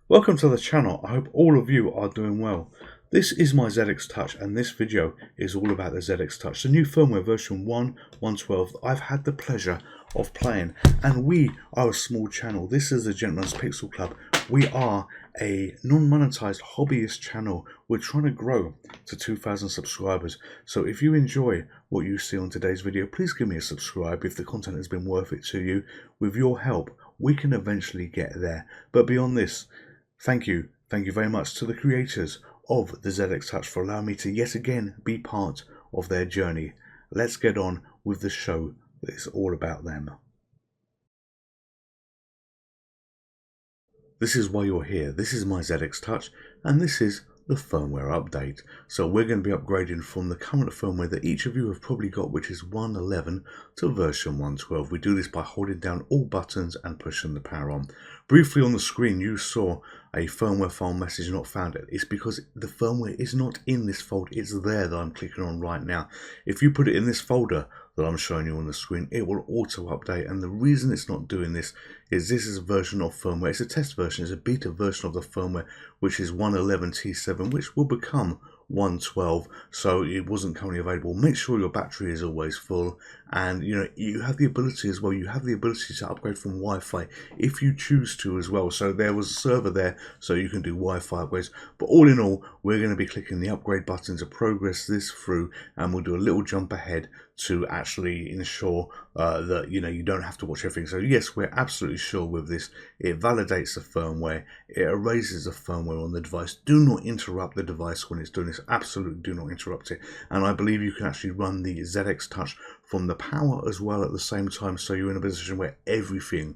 Welcome to the channel. I hope all of you are doing well. This is my ZX Touch and this video is all about the ZX Touch, the new firmware version 1.12 that I've had the pleasure of playing. And we are a small channel. This is the Gentleman's Pixel Club. We are a non-monetized hobbyist channel. We're trying to grow to 2,000 subscribers. So if you enjoy what you see on today's video, please give me a subscribe if the content has been worth it to you. With your help, we can eventually get there. But beyond this, thank you very much to the creators of the ZX Touch for allowing me to yet again be part of their journey. Let's get on with the show that is all about them. This is why you're here. This is my ZX Touch and this is the firmware update. So we're going to be upgrading from the current firmware that each of you have probably got, which is 1.11, to version 1.12. We do this by holding down all buttons and pushing the power on. Briefly on the screen you saw a firmware file message not found. It's because the firmware is not in this folder. It's there that I'm clicking on right now. If you put it in this folder that I'm showing you on the screen, it will auto update, and the reason it's not doing this is a version of firmware. It's a test version, it's a beta version of the firmware, which is 1.11 T7, which will become 1.12, so it wasn't currently available. Make sure your battery is always full, and you have the ability as well, you have the ability to upgrade from Wi-Fi if you choose to as well. So there was a server there so you can do Wi-Fi upgrades, but all in all we're going to be clicking the upgrade button to progress this through, and we'll do a little jump ahead to actually ensure that you don't have to watch everything. So yes, we're absolutely sure with this, it validates the firmware, it erases the firmware on the device. Do not interrupt the device when it's doing this. Absolutely do not interrupt it. And I believe you can actually run the ZX Touch from the power as well at the same time, so you're in a position where everything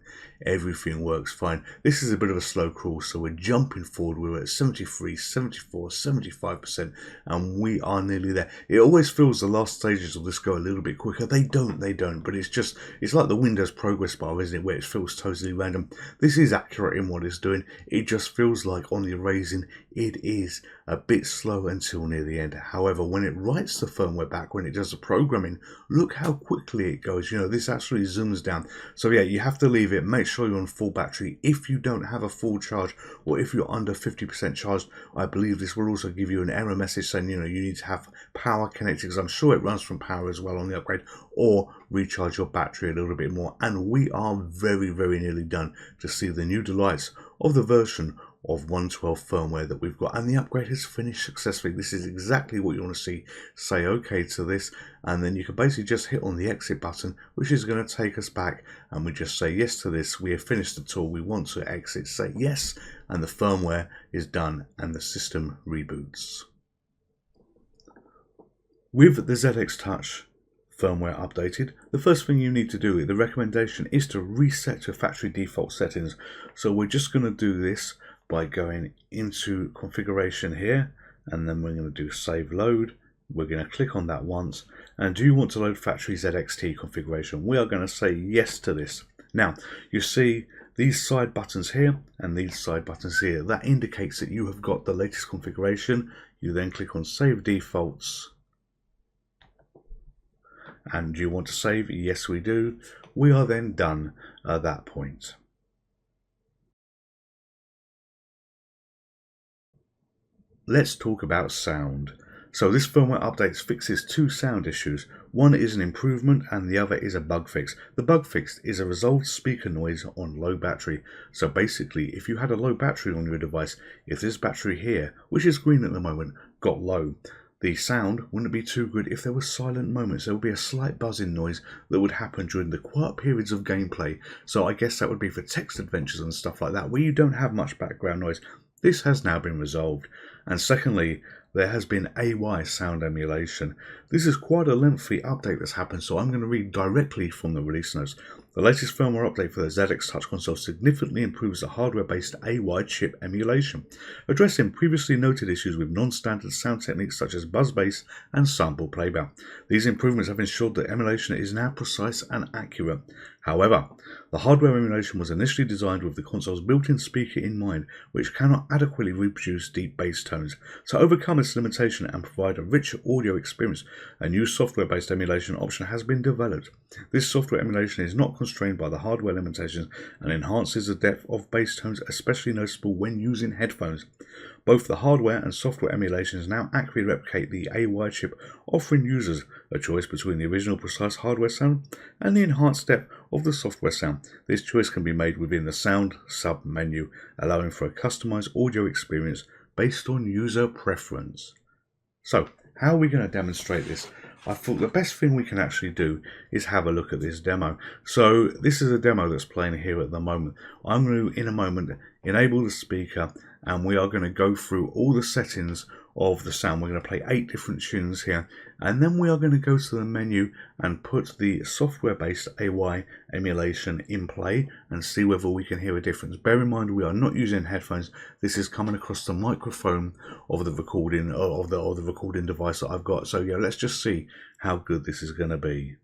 works fine. This is a bit of a slow crawl, so we're jumping forward. We're at 73, 74, 75%, and we are nearly there. It always feels the last stages of this go a little bit quicker. They don't, but it's like the Windows progress bar, isn't it, where it feels totally random. This is accurate in what it's doing. It just feels like on the erasing it is a bit slow until near the end. However, when it writes the firmware back, when it does the programming, look how quickly it goes. This actually zooms down. So yeah, you have to leave it. Make sure you're on full battery. If you don't have a full charge, or if you're under 50% charged, I believe this will also give you an error message saying you need to have power connected, because I'm sure it runs from power as well on the upgrade, or recharge your battery a little bit more. And we are very nearly done to see the new delights of the version of 1.12 firmware that we've got, and the upgrade has finished successfully. This is exactly what you want to see. Say okay to this, and then you can basically just hit on the exit button, which is going to take us back, and we just say yes to this. We have finished the tool, we want to exit, say yes, and the firmware is done and the system reboots. With the ZX Touch firmware updated, the first thing you need to do, the recommendation is to reset your factory default settings. So we're just going to do this by going into configuration here, and then we're going to do save load. We're going to click on that once, and do you want to load factory ZXT configuration? We are going to say yes to this. Now you see these side buttons here and these side buttons here, that indicates that you have got the latest configuration. You then click on save defaults, and do you want to save? Yes we do. We are then done at that point. Let's talk about sound. So this firmware update fixes two sound issues. One is an improvement and the other is a bug fix. The bug fix is a resolved speaker noise on low battery. So basically, if you had a low battery on your device, if this battery here, which is green at the moment, got low, the sound wouldn't be too good if there were silent moments. There would be a slight buzzing noise that would happen during the quiet periods of gameplay. So I guess that would be for text adventures and stuff like that, where you don't have much background noise. This has now been resolved. And secondly, there has been AY sound emulation. This is quite a lengthy update that's happened, so I'm going to read directly from the release notes. The latest firmware update for the ZX Touch console significantly improves the hardware-based AY chip emulation, addressing previously noted issues with non-standard sound techniques such as buzz bass and sample playback. These improvements have ensured that emulation is now precise and accurate. However, the hardware emulation was initially designed with the console's built-in speaker in mind, which cannot adequately reproduce deep bass tones. To overcome this limitation and provide a richer audio experience, a new software-based emulation option has been developed. This software emulation is not constrained by the hardware limitations and enhances the depth of bass tones, especially noticeable when using headphones. Both the hardware and software emulations now accurately replicate the AY chip, offering users a choice between the original precise hardware sound and the enhanced depth of the software sound. This choice can be made within the Sound sub-menu, allowing for a customized audio experience based on user preference. So, how are we going to demonstrate this? I thought the best thing we can actually do is have a look at this demo. So this is a demo that's playing here at the moment. I'm going to, in a moment, enable the speaker and we are going to go through all the settings of the sound. We're going to play 8 different tunes here, and then we are going to go to the menu and put the software-based AY emulation in play and see whether we can hear a difference. Bear in mind, we are not using headphones. This is coming across the microphone of the recording of the recording device that I've got. So yeah, let's just see how good this is going to be.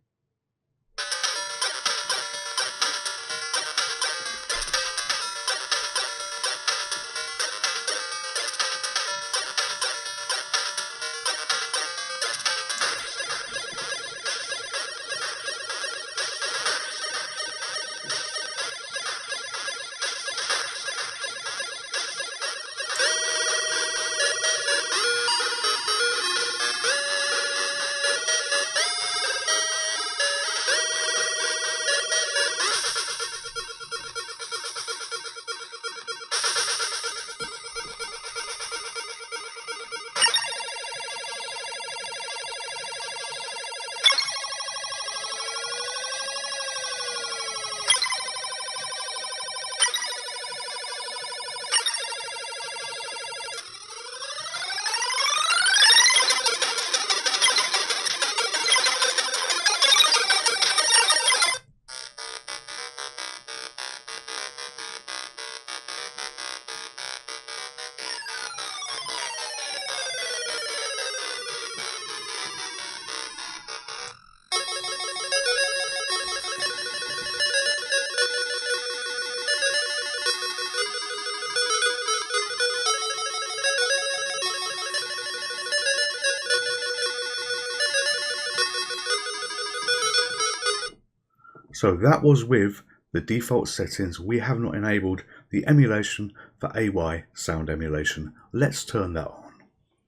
So that was with the default settings. We have not enabled the emulation for AY sound emulation. Let's turn that on.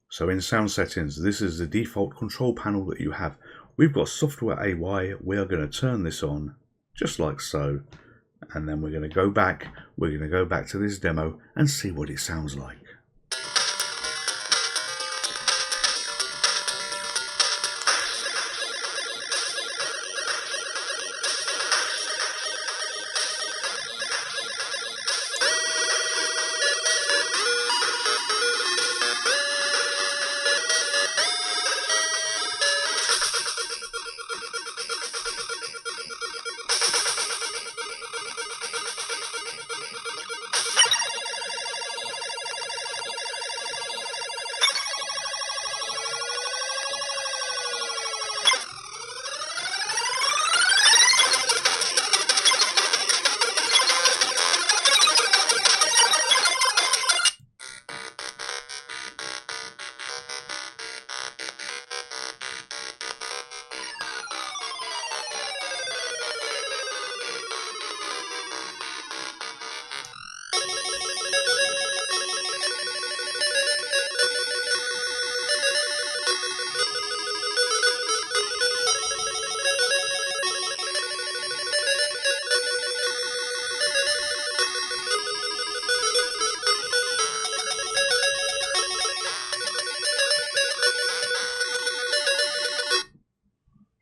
So in sound settings, this is the default control panel that you have. We've got software AY. We are going to turn this on just like so. And then we're going to go back. We're going to go back to this demo and see what it sounds like.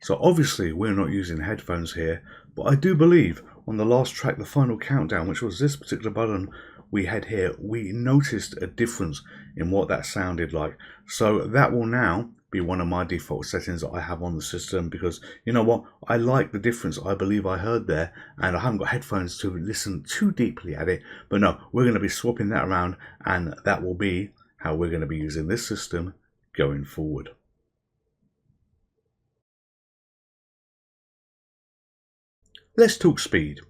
So obviously we're not using headphones here, but I do believe on the last track, the final countdown, which was this particular button we had here, we noticed a difference in what that sounded like. So that will now be one of my default settings that I have on the system, because you know what, I like the difference I believe I heard there, and I haven't got headphones to listen too deeply at it. But no, we're going to be swapping that around, and that will be how we're going to be using this system going forward. Let's talk speed.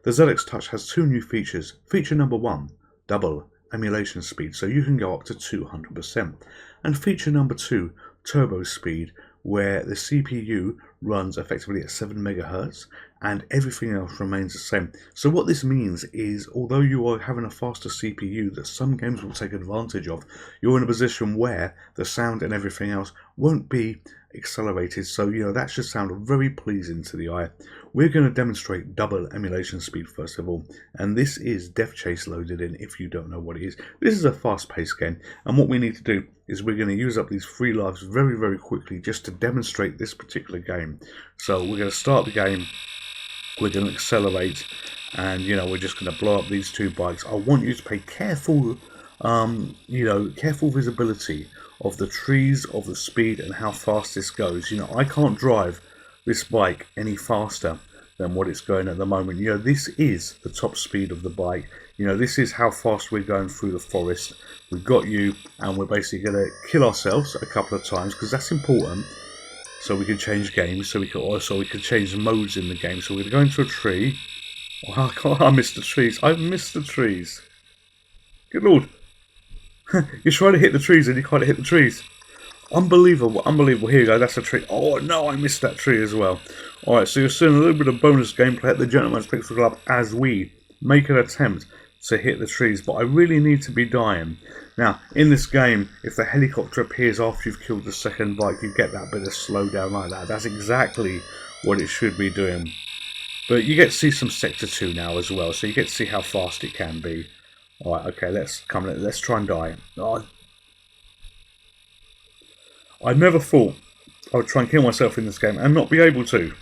The ZX Touch has 2 new features. Feature number 1, double emulation speed, so you can go up to 200%. And feature number 2, turbo speed, where the CPU runs effectively at 7 MHz and everything else remains the same. So what this means is, although you are having a faster CPU that some games will take advantage of, you're in a position where the sound and everything else won't be accelerated. So that should sound very pleasing to the eye. We're going to demonstrate double emulation speed first of all, and this is Death Chase loaded in. If you don't know what it is, this is a fast-paced game, and what we need to do is we're going to use up these 3 lives very quickly just to demonstrate this particular game. So we're going to start the game, we're going to accelerate, and we're just going to blow up these 2 bikes. I want you to pay careful careful visibility of the trees, of the speed, and how fast this goes. I can't drive this bike any faster than what it's going at the moment. This is the top speed of the bike. This is how fast we're going through the forest. We've got you, and we're basically going to kill ourselves a couple of times because that's important. So we can change games. So we can change modes in the game. So we're going to go into a tree. Oh, I missed the trees. I missed the trees. Good lord. You're trying to hit the trees and you can't hit the trees. Unbelievable, unbelievable. Here you go, that's a tree. Oh no, I missed that tree as well. Alright, so you're seeing a little bit of bonus gameplay at the Gentleman's Pixel Club as we make an attempt to hit the trees, but I really need to be dying. Now, in this game, if the helicopter appears after you've killed the second bike, you get that bit of slowdown like that. That's exactly what it should be doing. But you get to see some Sector 2 now as well, so you get to see how fast it can be. Alright, okay, let's try and die. Oh, I never thought I would try and kill myself in this game and not be able to.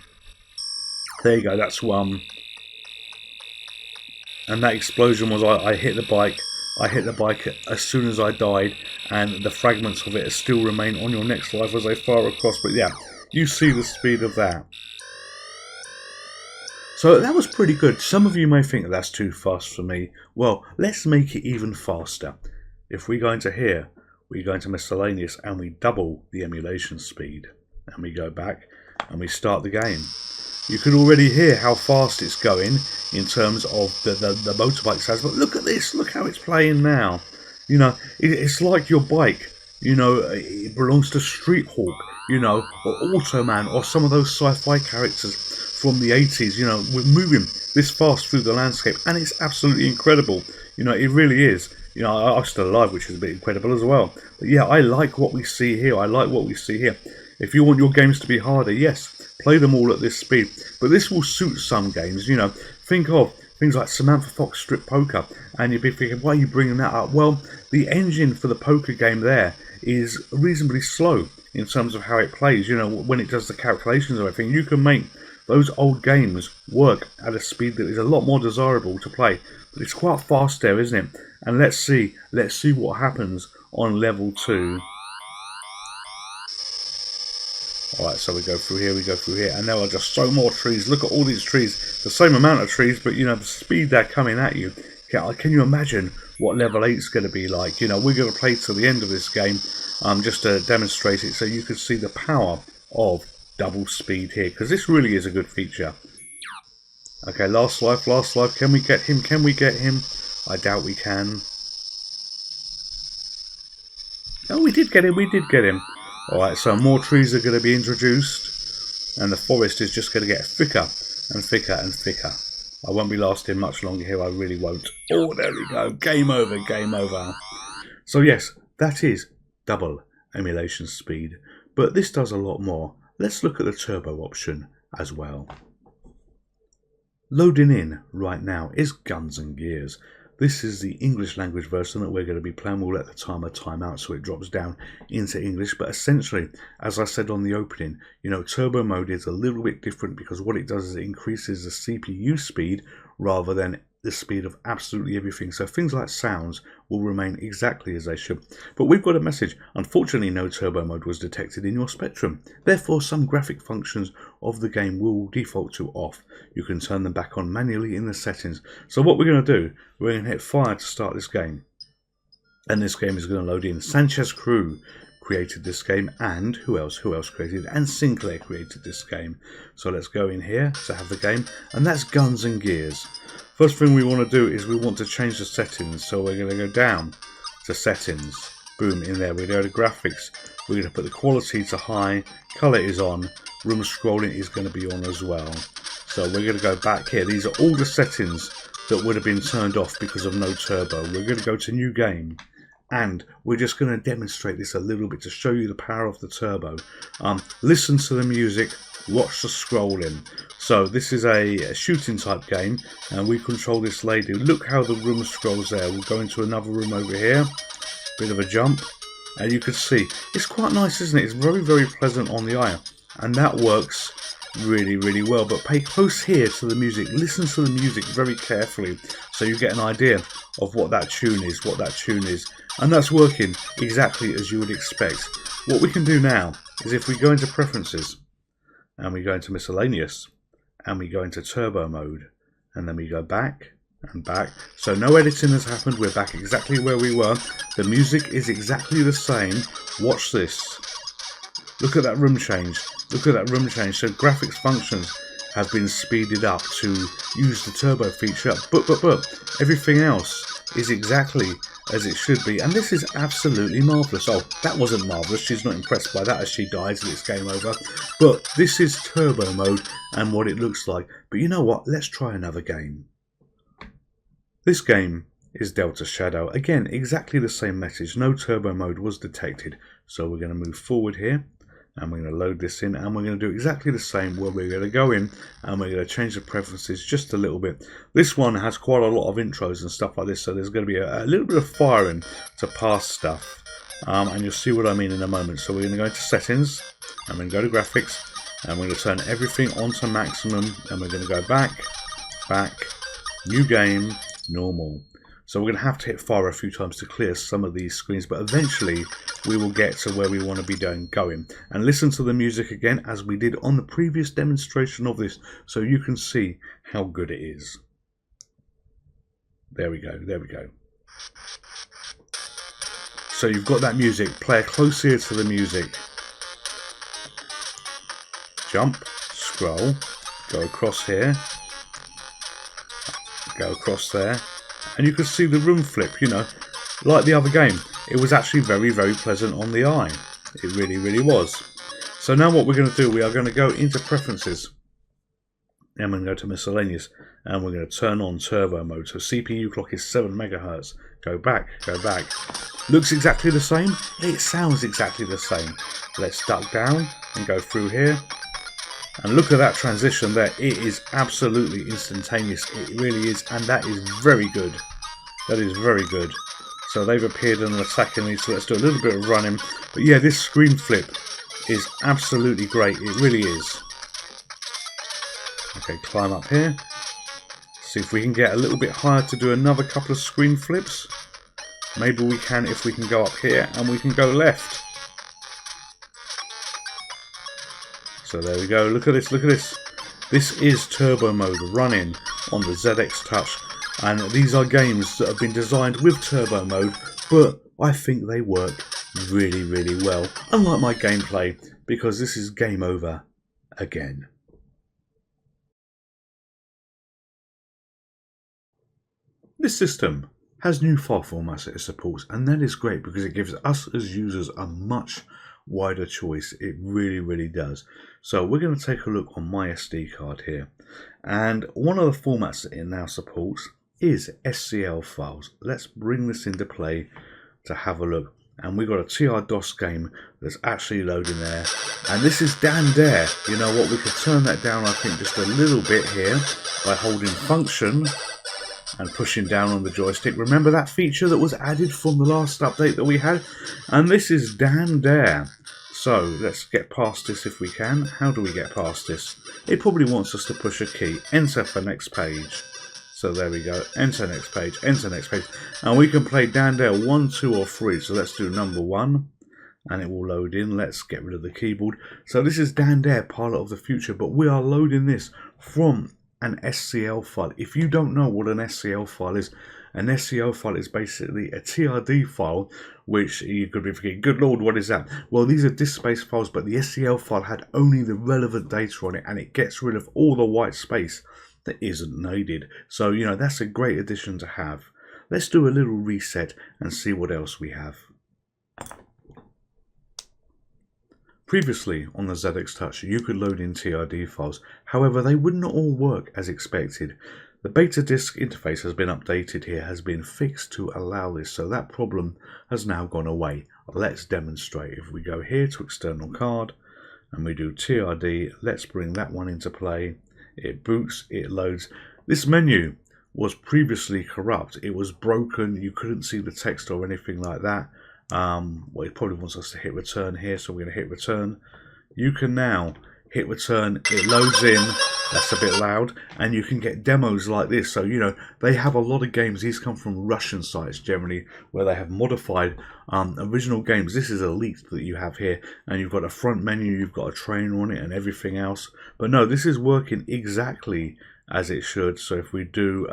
There you go, that's one. And that explosion was I hit the bike. I hit the bike as soon as I died, and the fragments of it still remain on your next life as they fire across. But yeah, you see the speed of that. So that was pretty good. Some of you may think that's too fast for me. Well, let's make it even faster. If we go into here, we go into Miscellaneous and we double the emulation speed. And we go back and we start the game. You can already hear how fast it's going in terms of the motorbike sounds. But look at this, look how it's playing now. It's like your bike, it belongs to Street Hawk, or Automan, or some of those sci-fi characters from the 80s. We're moving this fast through the landscape, and it's absolutely incredible. It really is. I'm still alive, which is a bit incredible as well. But yeah, I like what we see here. If you want your games to be harder, yes, play them all at this speed. But this will suit some games. Think of things like Samantha Fox Strip Poker, and you'd be thinking, why are you bringing that up? Well, the engine for the poker game there is reasonably slow in terms of how it plays. When it does the calculations of everything, you can make those old games work at a speed that is a lot more desirable to play. But it's quite fast there, isn't it? And let's see what happens on level 2. Alright, so we go through here, and there are just so more trees. Look at all these trees. The same amount of trees, but the speed they're coming at you. Can you imagine what level 8 is going to be like? We're going to play till the end of this game, just to demonstrate it so you can see the power of double speed here, because this really is a good feature. Okay, last life. Can we get him? I doubt we can. Oh, we did get him. Alright, so more trees are going to be introduced, and the forest is just going to get thicker and thicker and thicker. I won't be lasting much longer here, I really won't. Oh, there we go. Game over. So yes, that is double emulation speed, but this does a lot more. Let's look at the turbo option as well. Loading in right now is Guns and Gears. This is the English language version that we're going to be playing. We'll let the timer time out so it drops down into English. But essentially, as I said on the opening, turbo mode is a little bit different because what it does is it increases the CPU speed rather than the speed of absolutely everything. So things like sounds will remain exactly as they should. But we've got a message. Unfortunately, no turbo mode was detected in your spectrum. Therefore, some graphic functions of the game will default to off. You can turn them back on manually in the settings. So what we're going to do, we're going to hit fire to start this game. And this game is going to load in. Sanchez Crew created this game, and who else created it? And Sinclair created this game. So let's go in here to have the game, and that's Guns and Gears. First thing we want to do is we want to change the settings, so we're going to go down to settings, boom, in there, we go to graphics, we're going to put the quality to high, colour is on, room scrolling is going to be on as well. So we're going to go back here. These are all the settings that would have been turned off because of no turbo. We're going to go to new game, and we're just going to demonstrate this a little bit to show you the power of the turbo. Listen to the music, watch the scrolling. So this is a shooting type game, and we control this lady. Look how the room scrolls there. We'll go into another room over here, bit of a jump, and you can see it's quite nice, isn't it? It's very, very pleasant on the eye, and that works really, really well. But pay close ear to the music, listen to the music very carefully so you get an idea of what that tune is, and that's working exactly as you would expect. What we can do now is, if we go into preferences and we go into miscellaneous and we go into turbo mode, and then we go back and back, so no editing has happened, we're back exactly where we were. The music is exactly the same. Watch this, look at that room change. Look at that room change. So graphics functions have been speeded up to use the turbo feature, but everything else is exactly as it should be, and this is absolutely marvellous. Oh, that wasn't marvellous. She's not impressed by that as she dies and it's game over. But this is turbo mode and what it looks like. But you know what? Let's try another game. This game is Delta Shadow. Again, exactly the same message. No turbo mode was detected. So we're going to move forward here, and we're going to load this in, and we're going to do exactly the same, where we're going to go in and we're going to change the preferences just a little bit. This one has quite a lot of intros and stuff like this, so there's going to be a little bit of firing to pass stuff, and you'll see what I mean in a moment. So we're going to go into settings, and we're going to go to graphics, and we're going to turn everything onto maximum, and we're going to go back, new game, normal. So we're going to have to hit fire a few times to clear some of these screens, but eventually we will get to where we want to be going. And listen to the music again, as we did on the previous demonstration of this, so you can see how good it is. There we go, there we go. So you've got that music, play a close ear to the music. Jump, scroll, go across here, go across there. And you can see the room flip, you know, like the other game. It was actually very, very pleasant on the eye. It really, really was. So now what we're going to do, we are going to go into preferences. And we're going to go to miscellaneous. And we're going to turn on turbo mode. So CPU clock is 7 megahertz. Go back, go back. Looks exactly the same. It sounds exactly the same. Let's duck down and go through here. And look at that transition there. It is absolutely instantaneous. It really is. And that is very good. That is very good. So they've appeared and are attacking me. So let's do a little bit of running. But yeah, this screen flip is absolutely great. It really is. Okay, climb up here. See if we can get a little bit higher to do another couple of screen flips. Maybe we can if we can go up here and we can go left. So there we go, look at this, look at this. This is turbo mode running on the ZX Touch. And these are games that have been designed with turbo mode, but I think they work really, really well. Unlike my gameplay, because this is game over again. This system has new file formats that it supports, and that is great because it gives us as users a much wider choice. It really, really does. So we're going to take a look on my SD card here, and one of the formats that it now supports is SCL files. Let's bring this into play to have a look, and we've got a TR-DOS game that's actually loading there, and this is down there. You know what, we could turn that down, I think, just a little bit here by holding function and pushing down on the joystick. Remember that feature that was added from the last update that we had? And this is down there. So let's get past this if we can. How do we get past this? It probably wants us to push a key. Enter for next page. So there we go. Enter next page. Enter next page. And we can play down there 1, 2 or 3. So let's do number 1. And it will load in. Let's get rid of the keyboard. So this is down there, pilot of the future. But we are loading this from an SCL file. If you don't know what an SCL file is, an SCL file is basically a TRD file, which you could be thinking, good lord, what is that? Well, these are disk space files, but the SCL file had only the relevant data on it, and it gets rid of all the white space that isn't needed. So, you know, that's a great addition to have. Let's do a little reset and see what else we have. Previously on the ZX Touch you could load in TRD files, however they wouldn't all work as expected. The beta disk interface has been updated here, has been fixed to allow this, so that problem has now gone away. Let's demonstrate. If we go here to external card and we do TRD, let's bring that one into play. It boots, it loads. This menu was previously corrupt, it was broken, you couldn't see the text or anything like that. Well, it probably wants us to hit return here, so we're going to hit return. You can now hit return, it loads in, that's a bit loud, and you can get demos like this. So, you know, they have a lot of games, these come from Russian sites generally, where they have modified original games. This is Elite that you have here, and you've got a front menu, you've got a trainer on it and everything else. But no, this is working exactly as it should. So if we do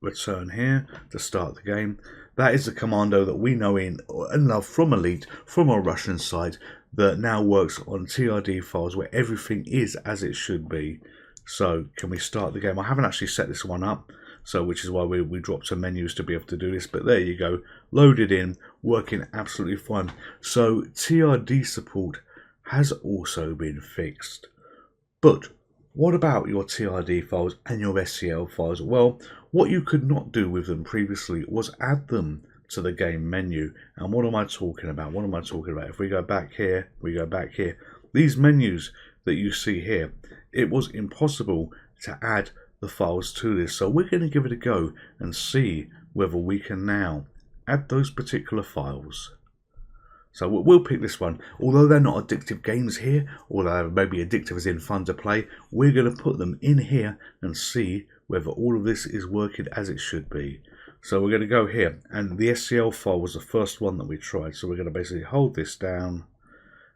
return here to start the game, that is the commando that we know and love from Elite, from our Russian site, that now works on TRD files where everything is as it should be. So can we start the game? I haven't actually set this one up, so which is why we dropped some menus to be able to do this, but there you go, loaded in, working absolutely fine. So TRD support has also been fixed. But what about your TRD files and your SCL files? Well, what you could not do with them previously was add them to the game menu. And what am I talking about? What am I talking about? If we go back here, we go back here. These menus that you see here, it was impossible to add the files to this. So we're going to give it a go and see whether we can now add those particular files. So we'll pick this one. Although they're not addictive games here, although maybe addictive as in fun to play, we're going to put them in here and see whether all of this is working as it should be. So we're going to go here, and the SCL file was the first one that we tried. So we're going to basically hold this down,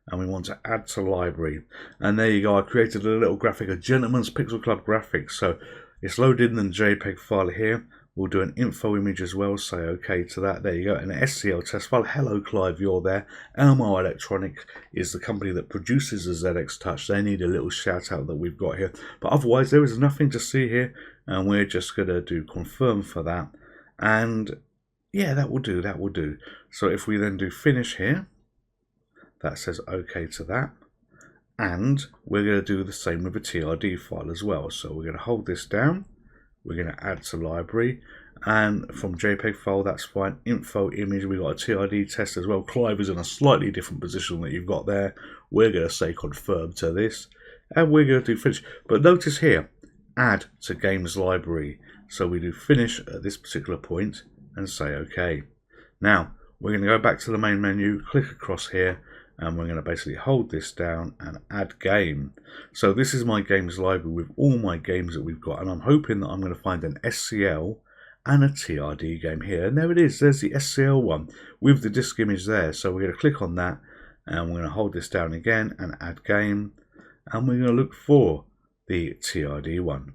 and we want to add to library. And there you go, I created a little graphic, a Gentleman's Pixel Club graphic. So it's loaded in the JPEG file here. We'll do an info image as well, say OK to that. There you go, an SCL test file. Hello Clive, you're there. Elmo Electronic is the company that produces the ZX Touch. They need a little shout out that we've got here. But otherwise there is nothing to see here, and we're just going to do confirm for that. And yeah, that will do, that will do. So if we then do finish here, that says OK to that. And we're going to do the same with the TRD file as well. So we're going to hold this down. We're going to add to library, and from JPEG file, that's fine. Info image, we've got a TRD test as well. Clive is in a slightly different position that you've got there. We're going to say confirm to this, and we're going to do finish. But notice here, add to games library. So we do finish at this particular point and say OK. Now, we're going to go back to the main menu, click across here, and we're going to basically hold this down and add game. So this is my games library with all my games that we've got, and I'm hoping that I'm going to find an SCL and a TRD game here. And there it is, there's the SCL one with the disk image there. So we're going to click on that, and we're going to hold this down again and add game, and we're going to look for the TRD one.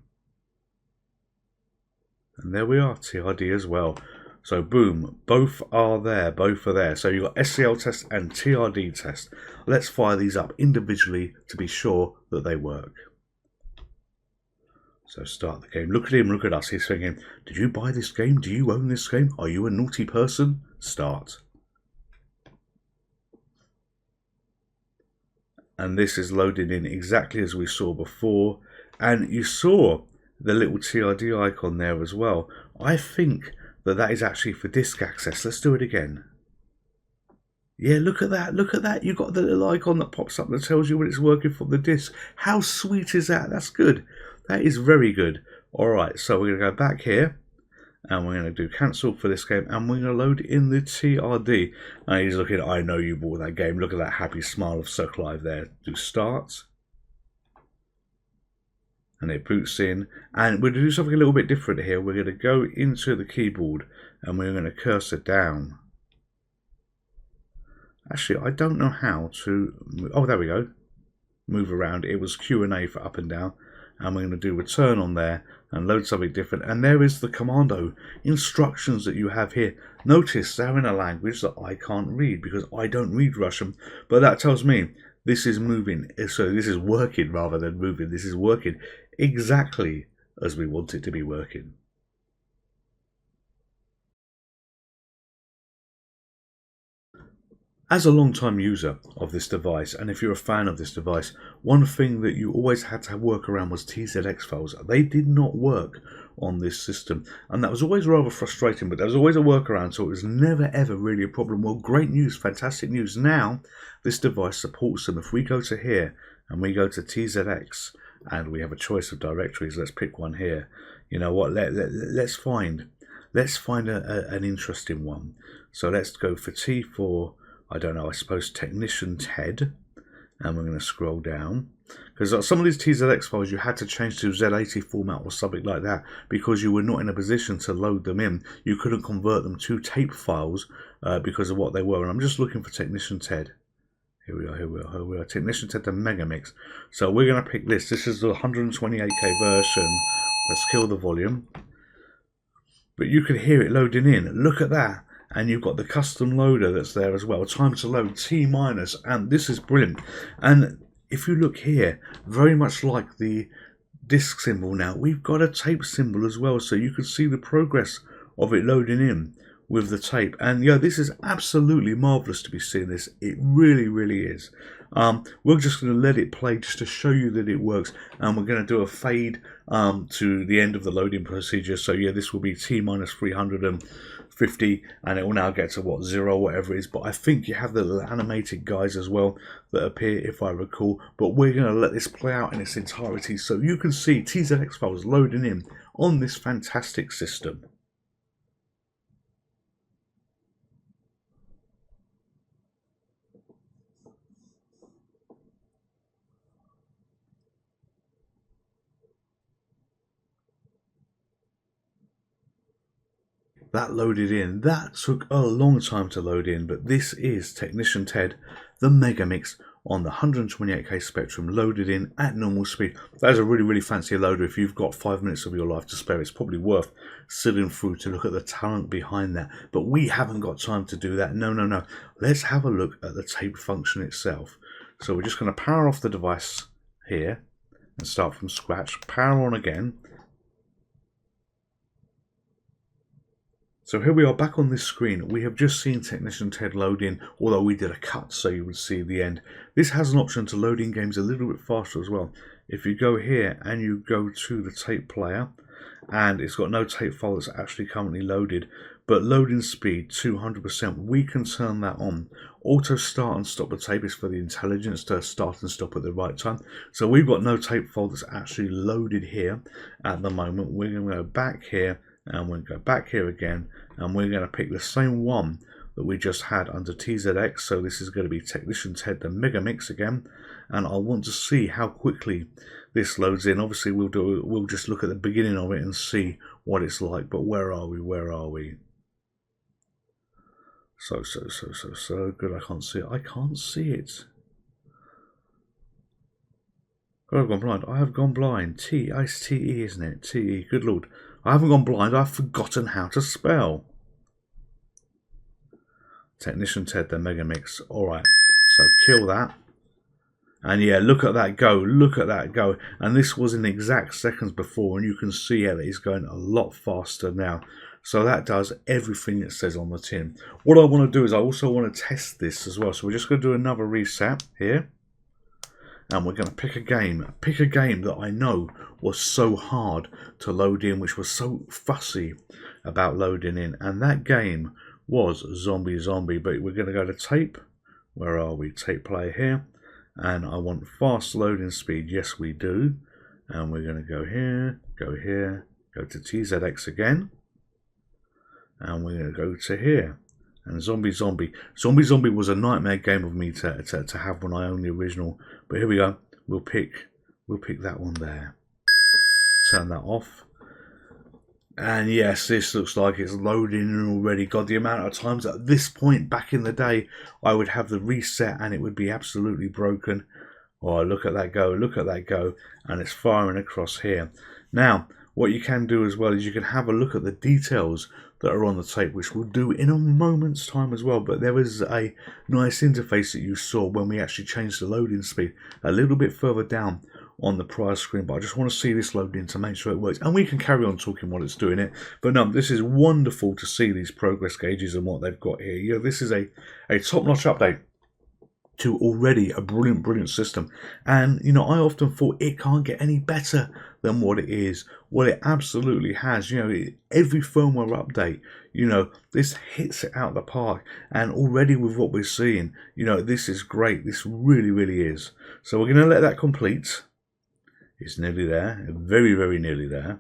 And there we are, TRD as well. So boom, both are there, both are there. So you've got SCL test and TRD test. Let's fire these up individually to be sure that they work. So start the game. Look at him, look at us. He's thinking, did you buy this game? Do you own this game? Are you a naughty person? Start. And this is loaded in exactly as we saw before. And you saw the little TRD icon there as well. I think that is actually for disk access. Let's do it again. Yeah, look at that, look at that. You've got the little icon that pops up that tells you when it's working from the disk. How sweet is that? That's good. That is very good. Alright, so we're going to go back here, and we're going to do cancel for this game, and we're going to load in the TRD. And he's looking, I know you bought that game. Look at that happy smile of Sir Clive there. Do start. And it boots in, and we're going to do something a little bit different here. We're going to go into the keyboard, and we're going to cursor down. Actually, I don't know how to, oh, there we go, move around. It was Q&A for up and down, and we're going to do return on there and load something different. And there is the commando instructions that you have here. Notice they're in a language that I can't read because I don't read Russian, but that tells me this is moving, so this is working rather than moving. This is working exactly as we want it to be working. As a long-time user of this device, and if you're a fan of this device, one thing that you always had to work around was TZX files. They did not work on this system, and that was always rather frustrating, but there was always a workaround, so it was never ever really a problem. Well, great news, fantastic news. Now, this device supports them. If we go to here, and we go to TZX, and we have a choice of directories, let's pick one here. You know what, let's find an interesting one. So let's go for T for, I don't know, I suppose Technician TED, and we're going to scroll down, because some of these TZX files you had to change to Z80 format or something like that because you were not in a position to load them in. You couldn't convert them to tape files because of what they were. And I'm just looking for Technician TED. Here we are, Technician TED, the Megamix. So we're going to pick this. This is the 128K version. Let's kill the volume. But you can hear it loading in. Look at that. And you've got the custom loader that's there as well. Time to load T-, and this is brilliant. And if you look here, very much like the disk symbol now, we've got a tape symbol as well, so you can see the progress of it loading in with the tape. And yeah, this is absolutely marvelous to be seeing this. It really, really is. We're just going to let it play just to show you that it works, and we're going to do a fade to the end of the loading procedure. So yeah, this will be T-350, and it will now get to what, 0 or whatever it is. But I think you have the little animated guys as well that appear, if I recall. But we're going to let this play out in its entirety so you can see TZX files loading in on this fantastic system. That loaded in. That took a long time to load in, but this is Technician TED, the Megamix on the 128K Spectrum, loaded in at normal speed. That is a really, really fancy loader. If you've got 5 minutes of your life to spare, it's probably worth sitting through to look at the talent behind that. But we haven't got time to do that. No. Let's have a look at the tape function itself. So we're just going to power off the device here and start from scratch. Power on again. So here we are back on this screen. We have just seen Technician TED load in, although we did a cut so you would see the end. This has an option to load in games a little bit faster as well. If you go here and you go to the tape player, and it's got no tape file that's actually currently loaded, but loading speed 200%, we can turn that on. Auto start and stop the tape is for the intelligence to start and stop at the right time. So we've got no tape file that's actually loaded here at the moment. We're going to go back here, and we'll go back here again, and we're going to pick the same one that we just had under TZX. So this is going to be Technician TED, the Megamix again, and I want to see how quickly this loads in. Obviously we'll just look at the beginning of it and see what it's like. But where are we? So good. I can't see it. God, I've gone blind. I have gone blind. It's T-E, isn't it? T-E. Good Lord. I haven't gone blind. I've forgotten how to spell. Technician TED, the Megamix. Alright. So kill that. And yeah, look at that go. Look at that go. And this was in exact seconds before. And you can see that it's going a lot faster now. So that does everything it says on the tin. What I want to do is I also want to test this as well. So we're just going to do another reset here. And we're going to pick a game that I know was so hard to load in, which was so fussy about loading in. And that game was Zombie. But we're going to go to tape. Where are we? Tape player here. And I want fast loading speed. Yes, we do. And we're going to go here, go to TZX again. And we're going to go to here. And Zombie was a nightmare game of me to have when I owned the original. But here we go. We'll pick that one there. Turn that off. And yes, this looks like it's loading in already. God, the amount of times at this point back in the day I would have the reset and it would be absolutely broken. Oh, look at that go. And it's firing across here. Now, what you can do as well is you can have a look at the details that are on the tape, which we'll do in a moment's time as well. But there was a nice interface that you saw when we actually changed the loading speed a little bit further down on the prior screen, but I just want to see this load in to make sure it works, and we can carry on talking while it's doing it. But no, this is wonderful to see these progress gauges and what they've got here. You know, this is a top-notch update to already a brilliant system, and you know, I often thought it can't get any better than what it is. Well, it absolutely has. You know, every firmware update, you know, this hits it out the park, and already with what we're seeing, you know, this is great. This really is. So we're going to let that complete. It's nearly there, very nearly there.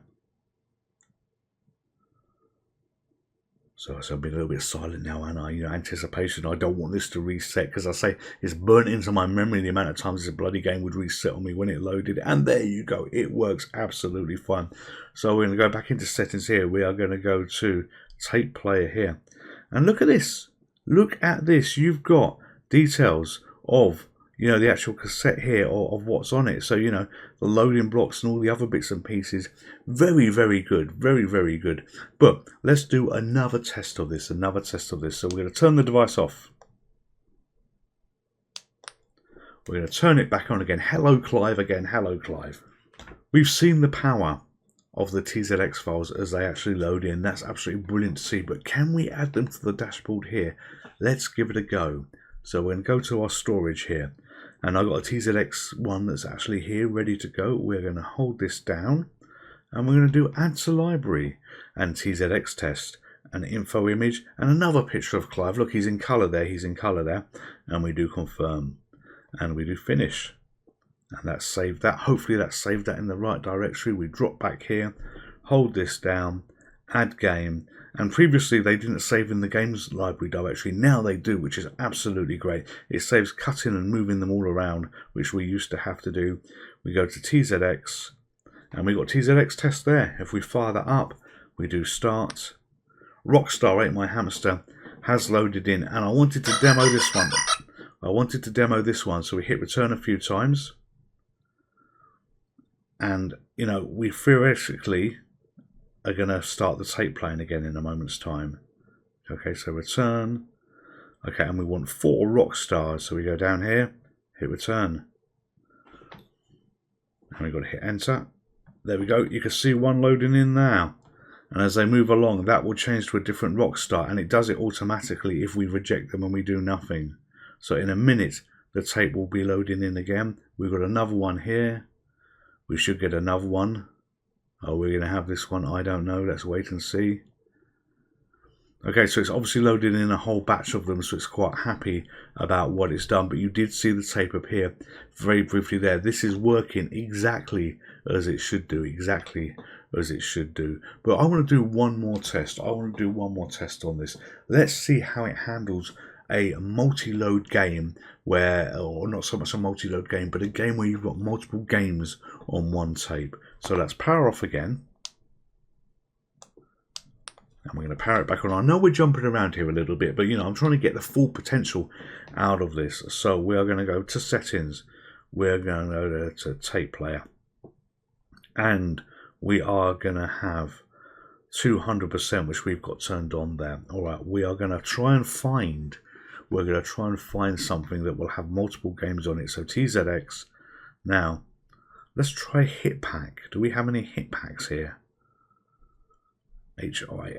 So I'll be a little bit silent now, and you know, anticipation. I don't want this to reset, because I say it's burnt into my memory the amount of times this bloody game would reset on me when it loaded. And there you go, it works absolutely fine. So we're going to go back into settings here. We are going to go to tape player here, and look at this. Look at this. You've got details of, you know, the actual cassette here, of what's on it. So, you know, the loading blocks and all the other bits and pieces. Very good. Very good. But let's do another test of this. So we're going to turn the device off. We're going to turn it back on again. Hello, Clive again. Hello, Clive. We've seen the power of the TZX files as they actually load in. That's absolutely brilliant to see. But can we add them to the dashboard here? Let's give it a go. So we're going to go to our storage here. And I've got a TZX one that's actually here ready to go. We're going to hold this down, and we're going to do add to library and TZX test, an info image, and another picture of Clive. Look, he's in color there. And we do confirm, and we do finish, and that's saved that. Hopefully that's saved that in the right directory. We drop back here, hold this down, add game. And previously they didn't save in the games library directory. Now they do, which is absolutely great. It saves cutting and moving them all around, which we used to have to do. We go to TZX, and we got TZX test there. If we fire that up, we do start. Rockstar 8 My Hamster has loaded in, and I wanted to demo this one. So we hit return a few times, and you know, we theoretically are going to start the tape playing again in a moment's time. Okay, so return. Okay, and we want 4 rock stars. So we go down here, hit return. And we've got to hit enter. There we go. You can see one loading in now. And as they move along, that will change to a different rock star. And it does it automatically if we reject them and we do nothing. So in a minute, the tape will be loading in again. We've got another one here. We should get another one. Oh, we're going to have this one. I don't know. Let's wait and see. Okay, so it's obviously loaded in a whole batch of them, so it's quite happy about what it's done. But you did see the tape appear very briefly there. This is working exactly as it should do. But I want to do one more test. On this. Let's see how it handles a multi-load game where, or not so much a multi-load game, but a game where you've got multiple games on one tape. So let's power off again. And we're going to power it back on. I know we're jumping around here a little bit, but you know, I'm trying to get the full potential out of this. So we are going to go to settings. We're going to go to tape player. And we are going to have 200%, which we've got turned on there. All right, we are going to try and find something that will have multiple games on it. So TZX. Now, let's try hit pack. Do we have any hit packs here? HI.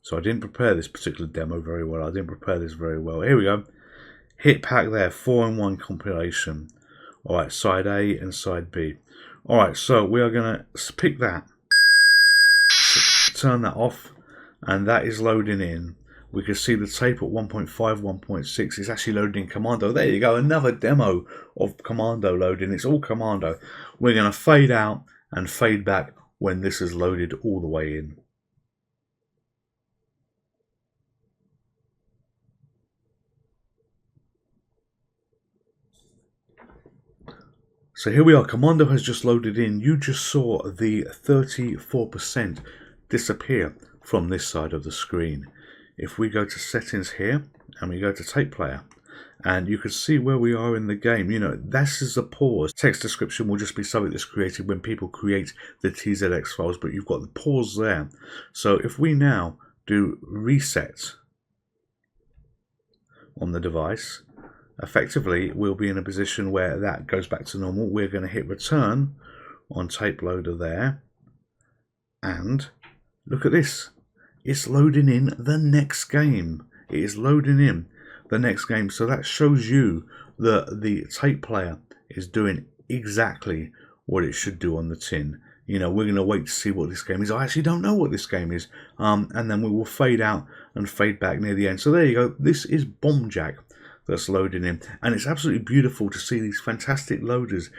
So I didn't prepare this particular demo very well. Here we go. Hit pack there, 4-in-1 compilation. All right, side A and side B. All right, so we are going to pick that, turn that off, and that is loading in. We can see the tape at 1.5, 1.6. It's actually loading Commando. There you go, another demo of Commando loading. It's all Commando. We're going to fade out and fade back when this is loaded all the way in. So here we are, Commando has just loaded in. You just saw the 34% disappear from this side of the screen. If we go to settings here and we go to tape player, and you can see where we are in the game. You know, this is a pause. Text description will just be something that's created when people create the TZX files, but you've got the pause there. So if we now do reset on the device, effectively we'll be in a position where that goes back to normal. We're going to hit return on tape loader there, and look at this, it's loading in the next game. It is loading in the next game, so that shows you that the tape player is doing exactly what it should do on the tin. You know, we're going to wait to see what this game is. I actually don't know what this game is, and then we will fade out and fade back near the end. So there you go, this is Bomb Jack that's loading in, and it's absolutely beautiful to see these fantastic loaders.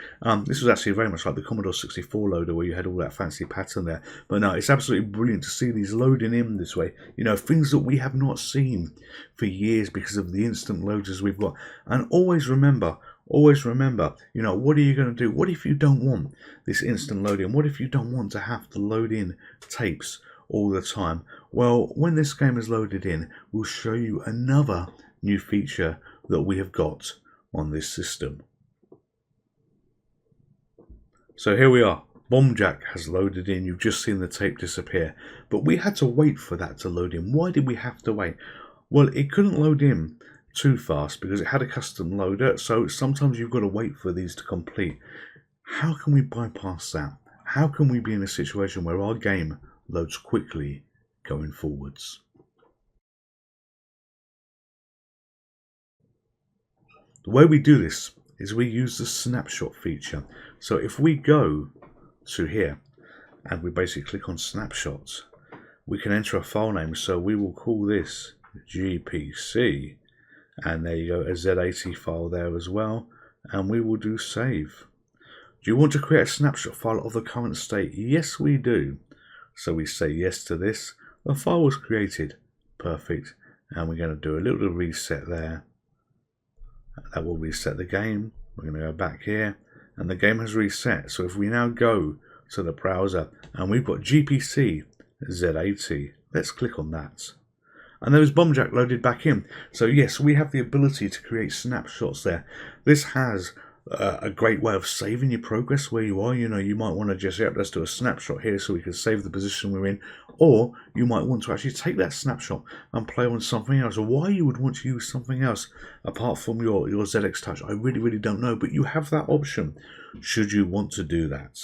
This was actually very much like the Commodore 64 loader where you had all that fancy pattern there, but no, it's absolutely brilliant to see these loading in this way. You know, things that we have not seen for years because of the instant loaders we've got. And always remember, you know, what are you going to do? What if you don't want this instant loading? What if you don't want to have to load in tapes all the time? Well, when this game is loaded in, we'll show you another new feature that we have got on this system. So here we are. Bomb Jack has loaded in. You've just seen the tape disappear, but we had to wait for that to load in. Why did we have to wait? Well, it couldn't load in too fast because it had a custom loader, so sometimes you've got to wait for these to complete. How can we bypass that? How can we be in a situation where our game loads quickly going forwards? The way we do this is we use the snapshot feature. So if we go to here and we basically click on snapshots, we can enter a file name. So we will call this GPC, and there you go, a Z80 file there as well, and we will do save. Do you want to create a snapshot file of the current state? Yes, we do. So we say yes to this. The file was created. Perfect. And we're going to do a little reset there. That will reset the game. We're going to go back here, and the game has reset. So if we now go to the browser and we've got GPC Z80, let's click on that. And there was Bomb Jack loaded back in. So yes, we have the ability to create snapshots there. This has a great way of saving your progress where you are. You know, you might want to just, let's do a snapshot here so we can save the position we're in. Or you might want to actually take that snapshot and play on something else. Or why you would want to use something else apart from your ZX Touch, I really don't know. But you have that option should you want to do that.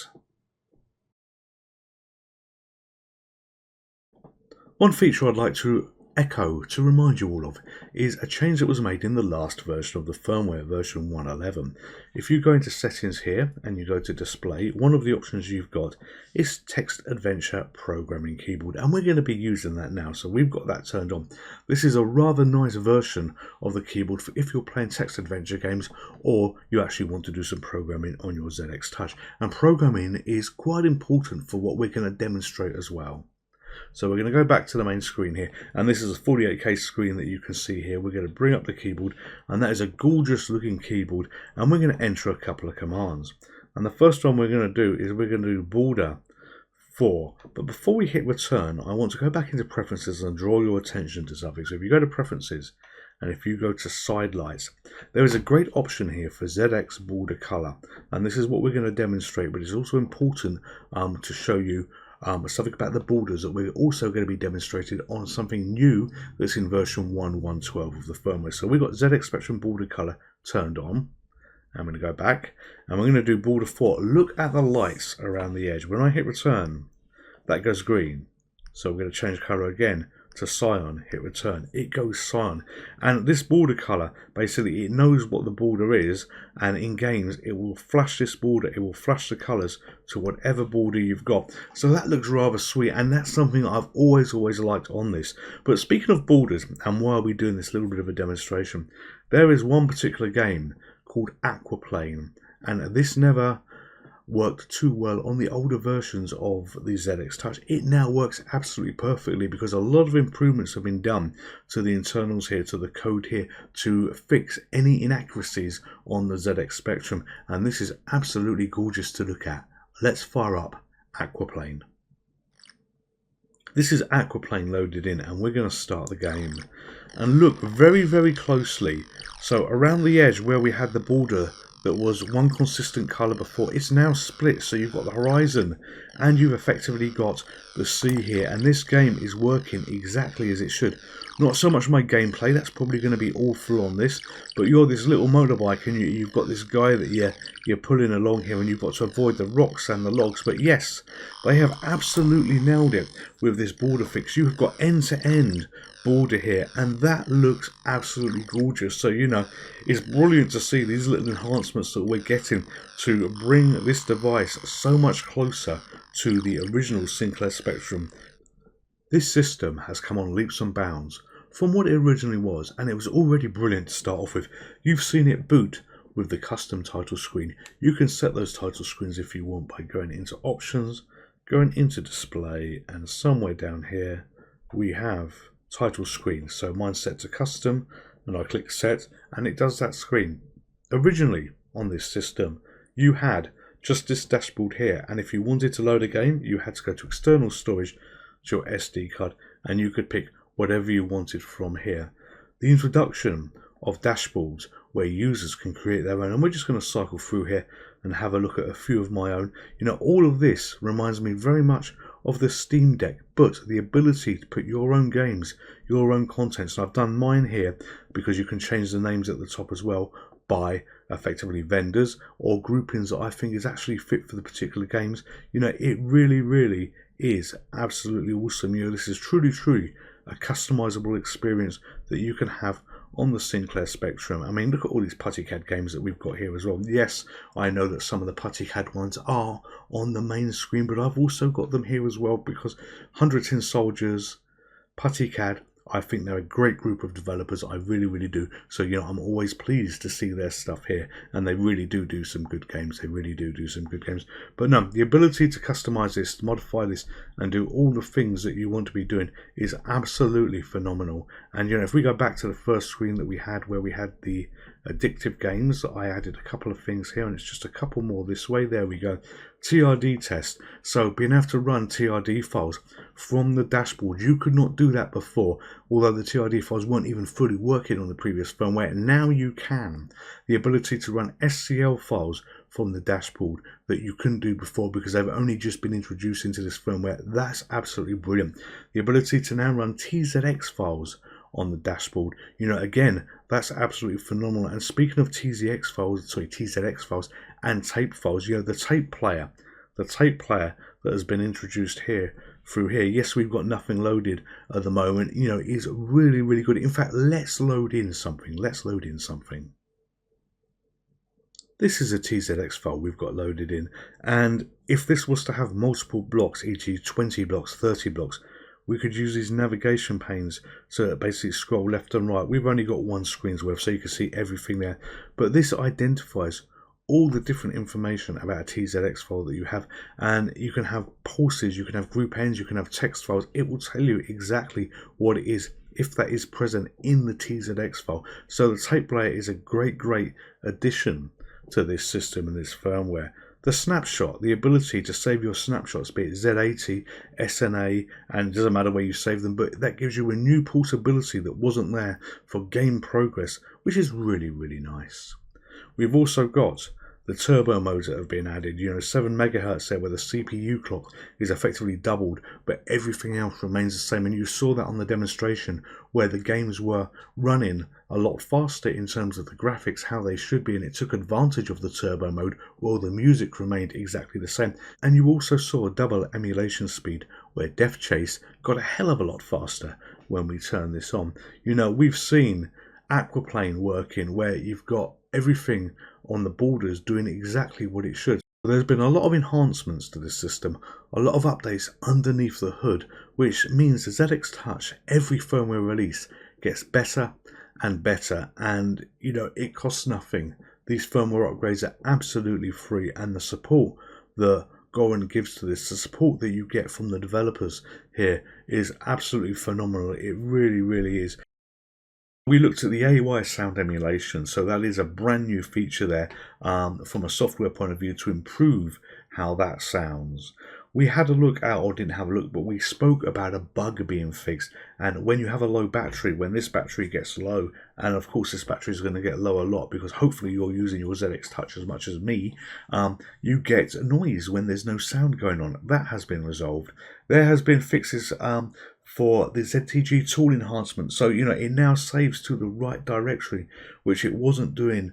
One feature I'd like to echo to remind you all of is a change that was made in the last version of the firmware, version 1.11. If you go into settings here and you go to display, one of the options you've got is text adventure programming keyboard, and we're going to be using that now. So we've got that turned on. This is a rather nice version of the keyboard for if you're playing text adventure games or you actually want to do some programming on your ZX Touch. And programming is quite important for what we're going to demonstrate as well. So we're going to go back to the main screen here, and this is a 48K screen that you can see here. We're going to bring up the keyboard, and that is a gorgeous looking keyboard, and we're going to enter a couple of commands. And the first one we're going to do is we're going to do border 4. But before we hit return, I want to go back into preferences and draw your attention to something. So if you go to preferences, and if you go to side lights, there is a great option here for ZX border color, and this is what we're going to demonstrate, but it's also important to show you something about the borders that we're also going to be demonstrated on something new that's in version 1.12 of the firmware. So we've got ZX Spectrum border color turned on. I'm going to go back and we're going to do border 4. Look at the lights around the edge. When I hit return, that goes green. So we're going to change color again to cyan, hit return, it goes cyan. And this border color, basically it knows what the border is, and in games it will flash this border, it will flash the colors to whatever border you've got. So that looks rather sweet, and that's something I've always liked on this. But speaking of borders, and why are we doing this little bit of a demonstration, there is one particular game called Aquaplane, and this never worked too well on the older versions of the ZX Touch. It now works absolutely perfectly because a lot of improvements have been done to the internals here, to the code here, to fix any inaccuracies on the ZX Spectrum, and this is absolutely gorgeous to look at. Let's fire up Aquaplane. This is Aquaplane loaded in, and we're going to start the game. And look very closely. So around the edge where we had the border that was one consistent colour before, it's now split, so you've got the horizon and you've effectively got the C here, and this game is working exactly as it should. Not so much my gameplay, that's probably going to be awful on this, but you're this little motorbike and you've got this guy that you're pulling along here, and you've got to avoid the rocks and the logs. But yes, they have absolutely nailed it with this border fix. You've got end-to-end border here, and that looks absolutely gorgeous. So, you know, it's brilliant to see these little enhancements that we're getting to bring this device so much closer to the original Sinclair Spectrum. This system has come on leaps and bounds from what it originally was, and it was already brilliant to start off with. You've seen it boot with the custom title screen. You can set those title screens if you want by going into options, going into display, and somewhere down here we have title screen. So mine's set to custom, and I click set, and it does that screen. Originally on this system you had just this dashboard here, and if you wanted to load a game you had to go to external storage, to your SD card, and you could pick whatever you wanted from here. The introduction of dashboards where users can create their own, and we're just going to cycle through here and have a look at a few of my own. You know, all of this reminds me very much of the Steam Deck, but the ability to put your own games, your own contents. And I've done mine here because you can change the names at the top as well by effectively vendors or groupings that I think is actually fit for the particular games. You know, it really is absolutely awesome. You know, this is truly a customizable experience that you can have on the Sinclair Spectrum. I mean, look at all these PuttyCAD games that we've got here as well. Yes, I know that some of the PuttyCAD ones are on the main screen, but I've also got them here as well because 100 Tin Soldiers, PuttyCAD, I think they're a great group of developers. I really do. So, you know, I'm always pleased to see their stuff here, and they really do some good games. They really do some good games. But no, the ability to customize this, to modify this, and do all the things that you want to be doing is absolutely phenomenal. And, you know, if we go back to the first screen that we had, where we had the addictive games, I added a couple of things here, and it's just a couple more this way. There we go. TRD test. So being able to run TRD files from the dashboard, you could not do that before, although the TRD files weren't even fully working on the previous firmware. Now you can. The ability to run SCL files from the dashboard that you couldn't do before because they've only just been introduced into this firmware. That's absolutely brilliant. The ability to now run TZX files on the dashboard, you know, again, that's absolutely phenomenal. And speaking of TZX files and tape files, you know, the tape player that has been introduced here through here, yes, we've got nothing loaded at the moment, you know, is really good. In fact, let's load in something. This is a TZX file we've got loaded in, and if this was to have multiple blocks, e.g. 20 blocks, 30 blocks, we could use these navigation panes to basically scroll left and right. We've only got one screen's worth, so you can see everything there. But this identifies all the different information about a TZX file that you have. And you can have pulses, you can have group ends, you can have text files. It will tell you exactly what it is if that is present in the TZX file. So the tape player is a great addition to this system and this firmware. The snapshot, the ability to save your snapshots, be it Z80, SNA, and it doesn't matter where you save them, but that gives you a new portability that wasn't there for game progress, which is really nice. We've also got the turbo modes that have been added, you know, 7 MHz there where the CPU clock is effectively doubled, but everything else remains the same. And you saw that on the demonstration where the games were running a lot faster in terms of the graphics, how they should be, and it took advantage of the turbo mode while the music remained exactly the same. And you also saw double emulation speed where Death Chase got a hell of a lot faster when we turn this on. You know, we've seen Aquaplane working where you've got everything on the borders doing exactly what it should. There's been a lot of enhancements to this system, a lot of updates underneath the hood, which means the ZX Touch, every firmware release, gets better and better, and you know, it costs nothing. These firmware upgrades are absolutely free, and the support that Goran gives to this, the support that you get from the developers here is absolutely phenomenal. It really is. We looked at the AY sound emulation, so that is a brand new feature there from a software point of view to improve how that sounds. we had a look at, or didn't have a look, but we spoke about a bug being fixed. And when you have a low battery, when this battery gets low, and of course this battery is going to get low a lot because hopefully you're using your ZX Touch as much as me, you get noise when there's no sound going on. That has been resolved. There has been fixes for the ZTG tool enhancement, so it now saves to the right directory, which it wasn't doing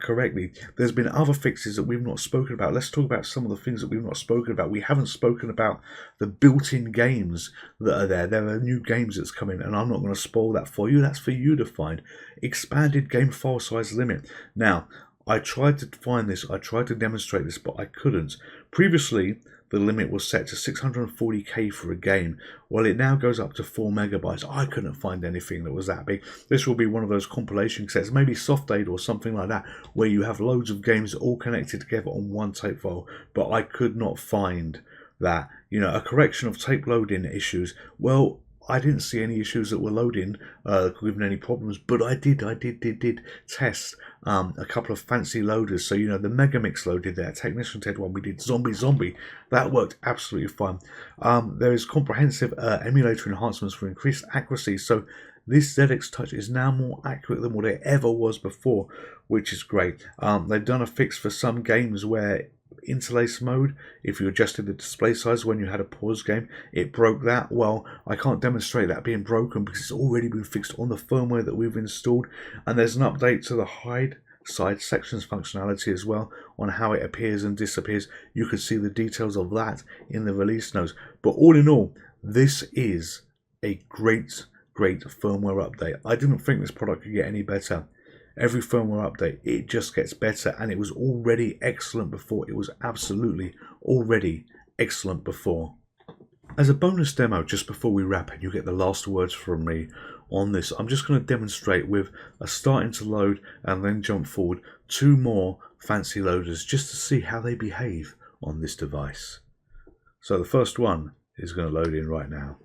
correctly. There's been other fixes that we've not spoken about. Let's talk about some of the things that we've not spoken about. We haven't spoken about the built-in games that are there. There are new games that's coming, and I'm not going to spoil that for you. That's for you to find. Expanded game file size limit. Now, I tried to find this, I tried to demonstrate this, but I couldn't. Previously, the limit was set to 640k for a game. Well, it now goes up to 4 megabytes. I couldn't find anything that was that big. This will be one of those compilation sets, maybe Softaid or something like that, where you have loads of games all connected together on one tape file, but I could not find that. A correction of tape loading issues. Well, I didn't see any issues that were loading, giving any problems, but I did test a couple of fancy loaders. So, the Megamix loaded there, Technician Ted one, we did Zombie. That worked absolutely fine. There is comprehensive emulator enhancements for increased accuracy. So this ZX Touch is now more accurate than what it ever was before, which is great. They've done a fix for some games where interlace mode, if you adjusted the display size when you had a pause game, it broke that. Well, I can't demonstrate that being broken because it's already been fixed on the firmware that we've installed, and there's an update to the hide side sections functionality as well on how it appears and disappears. You could see the details of that in the release notes. But all in all, this is a great firmware update. I didn't think this product could get any better. Every firmware update, it just gets better, and it was already excellent before. It was absolutely already excellent before. As a bonus demo, just before we wrap and you get the last words from me on this, I'm just going to demonstrate with a starting to load and then jump forward 2 more fancy loaders just to see how they behave on this device. So the first one is going to load in right now.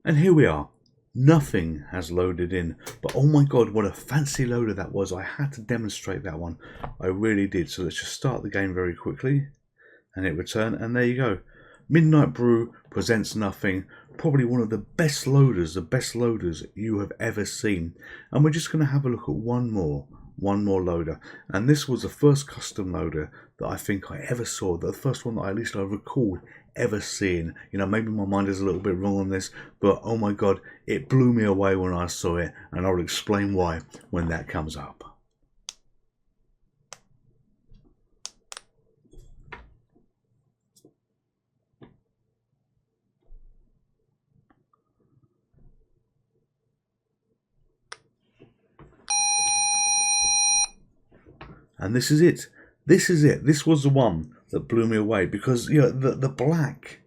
And here we are. Nothing has loaded in, but oh my god, what a fancy loader that was. I had to demonstrate that one. I really did. So let's just start the game very quickly and hit return, and there you go. Midnight Brew presents nothing. Probably one of the best loaders you have ever seen. And we're just going to have a look at one more loader, and this was the first custom loader that I think I ever saw, the first one that at least I recall ever seeing. Maybe my mind is a little bit wrong on this, but oh my god, it blew me away when I saw it, and I'll explain why when that comes up. And this is it. This was the one that blew me away because the black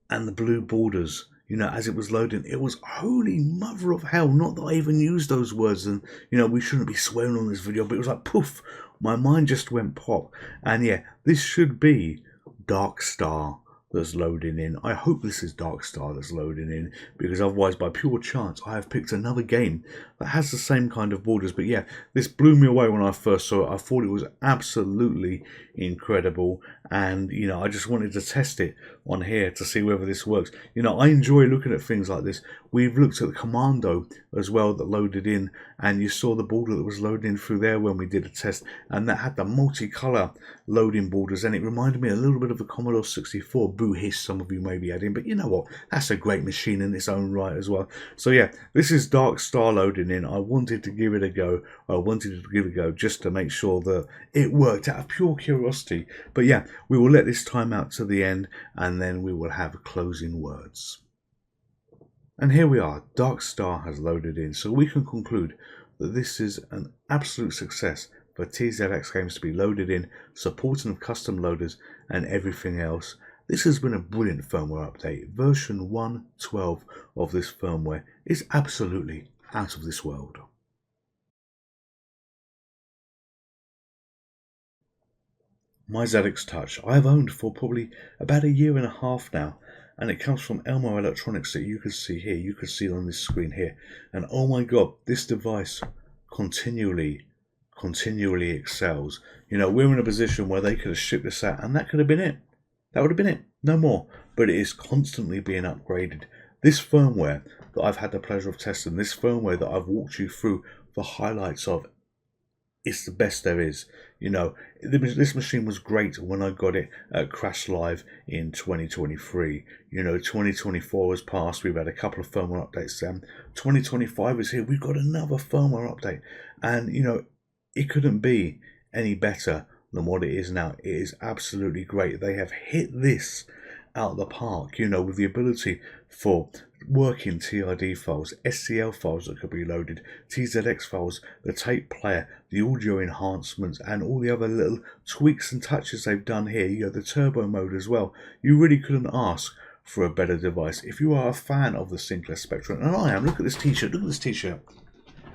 and the blue borders, as it was loading, it was holy mother of hell. Not that I even used those words, and we shouldn't be swearing on this video, but it was like poof, my mind just went pop. And yeah, this should be Dark Star that's loading in. I hope this is Dark Star that's loading in, because otherwise by pure chance I have picked another game that has the same kind of borders. But yeah, this blew me away when I first saw it. I thought it was absolutely incredible, and I just wanted to test it on here to see whether this works. I enjoy looking at things like this. We've looked at the Commando as well that loaded in, and you saw the border that was loading through there when we did a test, and that had the multicolour loading borders, and it reminded me a little bit of the Commodore 64, boot hiss some of you may be adding, but you know what? That's a great machine in its own right as well. So yeah, this is Dark Star loading in. I wanted to give it a go. I wanted to give it a go just to make sure that it worked out of pure curiosity. But yeah, we will let this time out to the end, and then we will have closing words. And here we are, Dark Star has loaded in, so we can conclude that this is an absolute success for TZX games to be loaded in, supporting of custom loaders and everything else. This has been a brilliant firmware update. Version 1.12 of this firmware is absolutely out of this world. My ZX Touch I've owned for probably about 1.5 years now, and it comes from Elmo Electronics that you can see here. You can see on this screen here, and oh my god, this device continually excels. You know, we're in a position where they could have shipped this out and that could have been it. That would have been it, no more. But it is constantly being upgraded. This firmware that I've had the pleasure of testing, this firmware that I've walked you through the highlights of, it's the best there is. You know, this machine was great when I got it at Crash Live in 2023. You know, 2024 has passed. We've had a couple of firmware updates then. 2025 is here. We've got another firmware update. And, you know, it couldn't be any better than what it is now. It is absolutely great. They have hit this out of the park, you know, with the ability for working TRD files, SCL files that could be loaded, TZX files, the tape player, the audio enhancements, and all the other little tweaks and touches they've done here. You know, the turbo mode as well. You really couldn't ask for a better device. If you are a fan of the Sinclair Spectrum, and I am, look at this t-shirt, look at this t-shirt.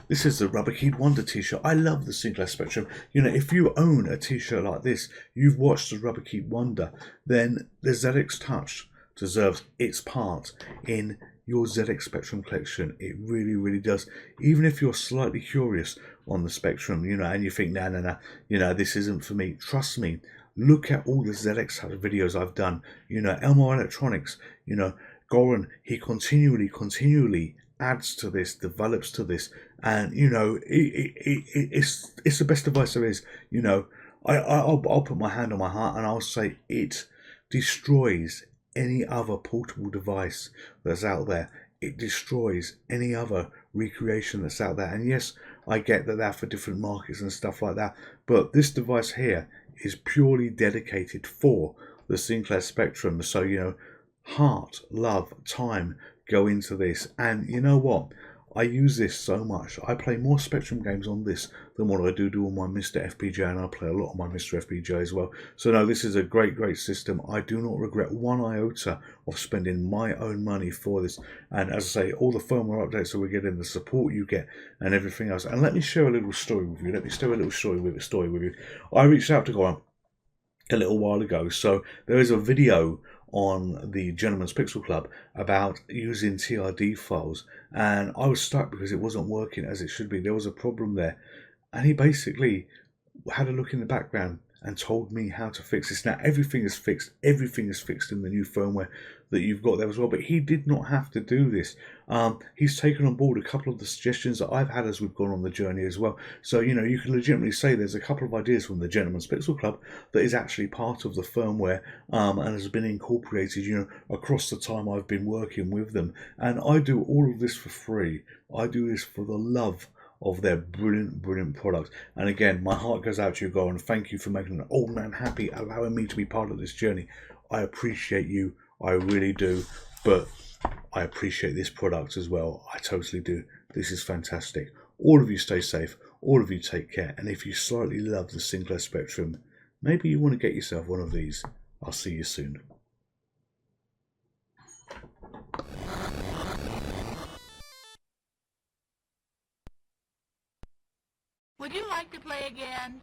This is the Rubber Keyed Wonder t-shirt. I love the Sinclair Spectrum. You know, if you own a t-shirt like this, you've watched the Rubber Keyed Wonder, then the ZX Touch deserves its part in your ZX Spectrum collection. It really, really does. Even if you're slightly curious on the Spectrum, you know, and you think, no, you know, this isn't for me. Trust me, look at all the ZX Touch videos I've done. You know, Elmo Electronics, you know, Goran, he continually adds to this, develops to this, and you know, it's the best device there is. You know, I'll put my hand on my heart and I'll say it destroys any other portable device that's out there. It destroys any other recreation that's out there. And yes, I get that they're for different markets and stuff like that, but this device here is purely dedicated for the Sinclair Spectrum. So, you know, heart, love, time go into this. And you know what? I use this so much. I play more Spectrum games on this than what I do on my Mr. FPJ, and I play a lot on my Mr. FPJ as well. So no, this is a great system. I do not regret one iota of spending my own money for this. And as I say, all the firmware updates that we get in, the support you get, and everything else. And let me share a little story with you. Let me share a little story with you. I reached out to Goran a little while ago. So there is a video on the Gentleman's Pixel Club about using TRD files, and I was stuck because it wasn't working as it should be. There was a problem there, and he basically had a look in the background and told me how to fix this. Now everything is fixed. Everything is fixed in the new firmware that you've got there as well. But he did not have to do this. He's taken on board a couple of the suggestions that I've had as we've gone on the journey as well. So you know, you can legitimately say there's a couple of ideas from the Gentleman's Pixel Club that is actually part of the firmware and has been incorporated, you know, across the time I've been working with them. And I do all of this for free. I do this for the love of their brilliant product. And again, my heart goes out to you, Goran. Thank you for making an old man happy, allowing me to be part of this journey. I appreciate you, I really do, but I appreciate this product as well. I totally do. This is fantastic. All of you stay safe, all of you take care, and if you slightly love the Sinclair Spectrum, maybe you want to get yourself one of these. I'll see you soon. Would you like to play again?